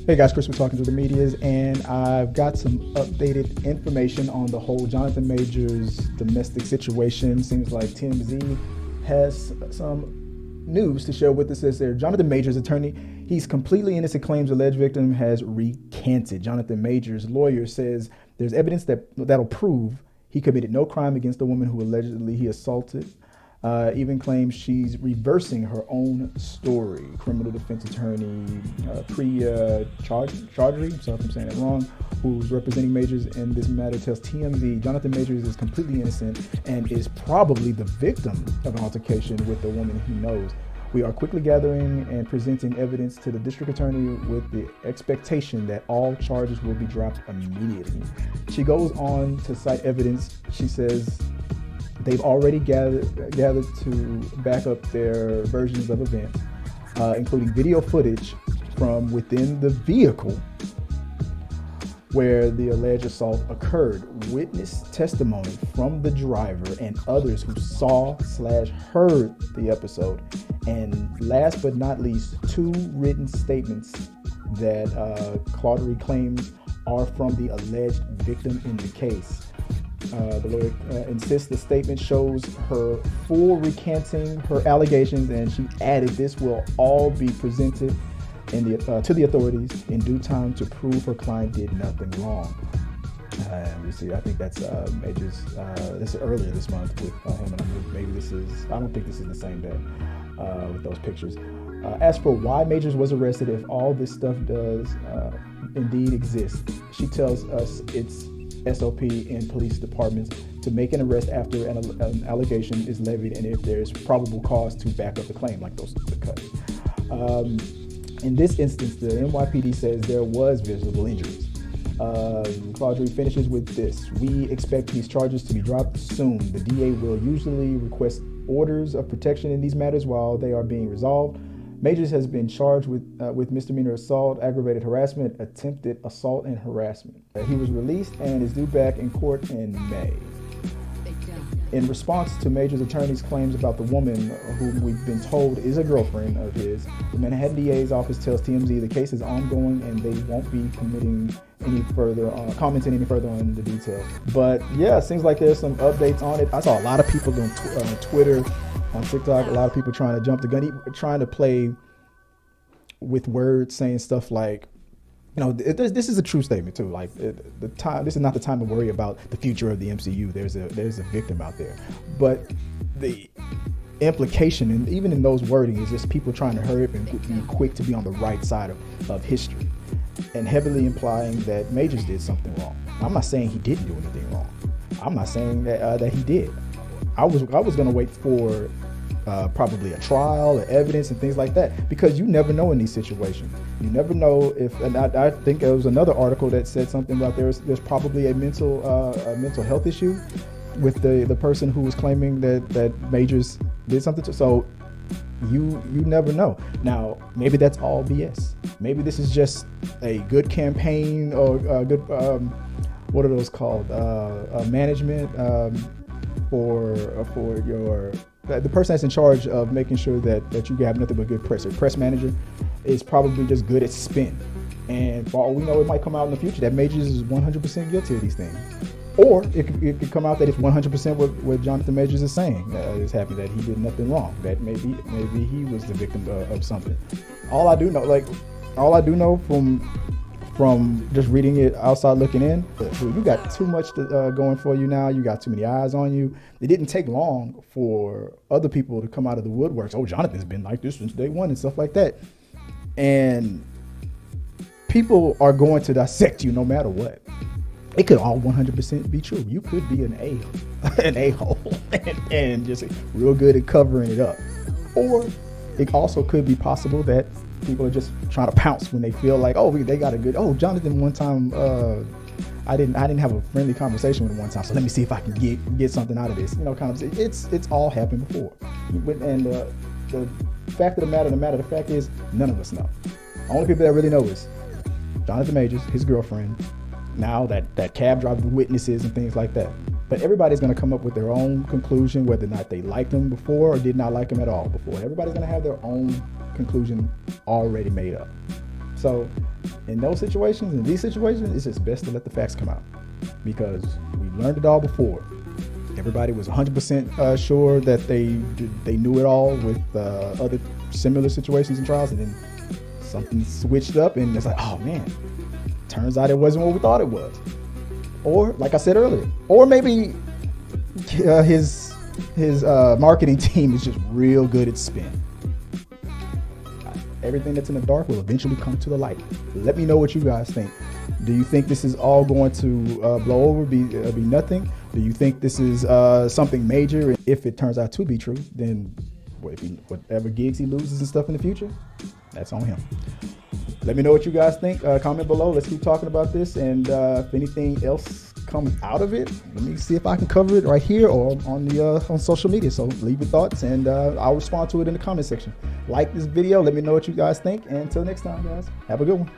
Hey guys, Chris, we're talking to the medias, and I've got some updated information on the whole Jonathan Majors domestic situation. Seems like TMZ has some news to share with us. Says there, Jonathan Majors' attorney, he's completely innocent, claims alleged victim has recanted. Jonathan Majors' lawyer says there's evidence that'll prove he committed no crime against the woman who allegedly he assaulted. Even claims she's reversing her own story. Criminal defense attorney Priya Chaudhry, I'm sorry if I'm saying that wrong, who's representing Majors in this matter, tells TMZ Jonathan Majors is completely innocent and is probably the victim of an altercation with the woman he knows. We are quickly gathering and presenting evidence to the district attorney with the expectation that all charges will be dropped immediately. She goes on to cite evidence. She says they've already gathered to back up their versions of events, including video footage from within the vehicle where the alleged assault occurred, witness testimony from the driver and others who saw/heard the episode, and last but not least, 2 written statements that Chaudhry claims are from the alleged victim in the case. The lawyer insists the statement shows her full recanting her allegations, and she added this will all be presented to the authorities in due time to prove her client did nothing wrong. We see, I think that's Majors. This is earlier this month with him, and maybe this is. I don't think this is the same day with those pictures. As for why Majors was arrested, if all this stuff does indeed exist, she tells us it's SOP in police departments to make an arrest after an allegation is levied and if there's probable cause to back up the claim, like those the cuts. In this instance, the NYPD says there was visible injuries. Chaudhry finishes with this: we expect these charges to be dropped soon. The DA will usually request orders of protection in these matters while they are being resolved. Majors has been charged with misdemeanor assault, aggravated harassment, attempted assault, and harassment. He was released and is due back in court in May. In response to Majors' attorney's claims about the woman whom we've been told is a girlfriend of his, the Manhattan DA's office tells TMZ the case is ongoing and they won't be commenting any further on the details. But yeah, it seems like there's some updates on it. I saw a lot of people on Twitter, on TikTok, a lot of people trying to jump the gun, trying to play with words, saying stuff like, you know, this is a true statement too. Like this is not the time to worry about the future of the MCU. There's a victim out there, but the implication, and even in those wording, is just people trying to hurry up and be quick to be on the right side of history, and heavily implying that Majors did something wrong. I'm not saying he didn't do anything wrong. I'm not saying that he did. I was going to wait for probably a trial, evidence, and things like that, because you never know in these situations. You never know if, and I think there was another article that said something about there's probably a mental health issue with the person who was claiming that Majors did something to. So you never know. Now maybe that's all BS. Maybe this is just a good campaign or a good what are those called? Management for your. The person that's in charge of making sure that you have nothing but good press, or press manager, is probably just good at spin. And for all we know, it might come out in the future that Majors is 100% guilty of these things. Or it could come out that it's 100% what Jonathan Majors is saying. Is happy that he did nothing wrong. That maybe he was the victim of something. All I do know from just reading it outside looking in, you got too much going for you now. You got too many eyes on you. It didn't take long for other people to come out of the woodworks. Oh, Jonathan's been like this since day one and stuff like that. And people are going to dissect you no matter what. It could all 100% be true. You could be an a-hole and just real good at covering it up. Or it also could be possible that people are just trying to pounce when they feel like, oh, they got a good, oh, Jonathan one time, I didn't have a friendly conversation with him one time, so let me see if I can get something out of this. You know, kind of, it's all happened before. And the fact of the fact is, none of us know. The only people that really know is Jonathan Majors, his girlfriend, now that cab driver, witnesses and things like that. But everybody's going to come up with their own conclusion, whether or not they liked him before or did not like him at all before. Everybody's going to have their own conclusion already made up. So in those situations, in these situations, it's just best to let the facts come out, because we've learned it all before. Everybody was 100% sure that they knew it all with other similar situations and trials, and then something switched up, and it's like, oh man, turns out it wasn't what we thought it was. Or like I said earlier, or maybe his marketing team is just real good at spin. Everything that's in the dark will eventually come to the light. Let me know what you guys think. Do you think this is all going to blow over, be nothing? Do you think this is something major? If it turns out to be true, then whatever gigs he loses and stuff in the future, that's on him. Let me know what you guys think. Comment below. Let's keep talking about this. And if anything else comes out of it, let me see if I can cover it right here or on social media. So leave your thoughts, and I'll respond to it in the comment section. Like this video. Let me know what you guys think. And until next time, guys, have a good one.